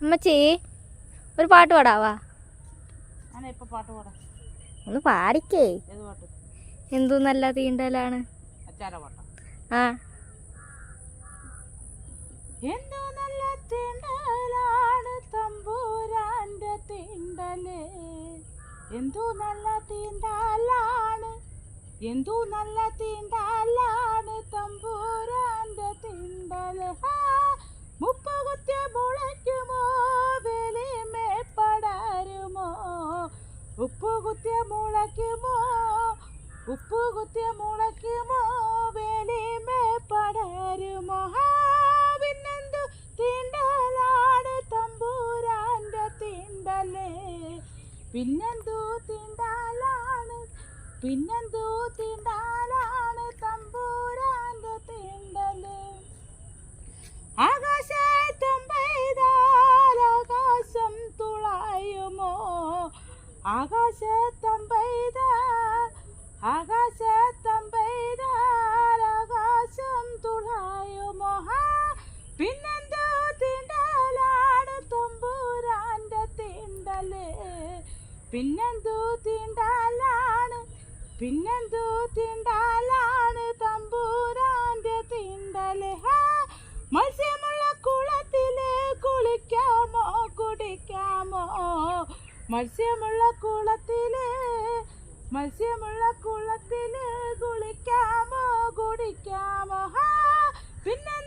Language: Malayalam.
അമ്മച്ചി ഒരു പാട്ട് പാടാവാ? പാട്ട് പാടാം. ഒന്ന് പാടിക്കേ. ഏത് പാട്ട്? എന്തു നല്ല തീണ്ടലാണ്. ആ എന്തു നല്ല തീണ്ടലാണ് തമ്പൂരാന്റെ തീണ്ടല്, എന്തു നല്ല തീണ്ടലാണ്, എന്തു നല്ല തീണ്ടലാണ് തമ്പൂരാന്റെ തീണ്ടല്. മുപ്പകുത്തിയ മുളയ്ക്കുമോ വെളിമേ പടരുമോ, ഉപ്പുകുത്തിയ മുളയ്ക്കുമോ, ഉപ്പുകുത്തിയ മുളയ്ക്കുമോ വെളിമേ പടരുമോ. പിന്നെന്തു തീണ്ടലാണ് തമ്പൂരാന്റെ തീണ്ടല്, പിന്നെന്തു തീണ്ടലാണ്, പിന്നെന്തു തീണ്ടലാണ് തമ്പൂരാന്റെ തീണ്ടല്. ആകാശത്തും പെയ്താൽ ആകാശം തുളയുമോ, ആകാശത്തും പെയ്താൽ, ആകാശത്തും പെയ്താൽ ആകാശം തുളയുമോ. പിന്നെന്തു തീണ്ടലാണ് തമ്പൂരാന്റെ തീണ്ടല്, പിന്നെന്തു തീണ്ടലാണ്, പിന്നെന്തു തീണ്ടലാണ് തമ്പൂരാന്റെ തീണ്ടല്. മത്സ്യമുള്ള കുളത്തില് കുളിക്കാമോ കുടിക്കാമോ, മത്സ്യമുള്ള കുളത്തില്, മത്സ്യമുള്ള കുളത്തില് കുളിക്കാമോ കുടിക്കാമോ. പിന്നെ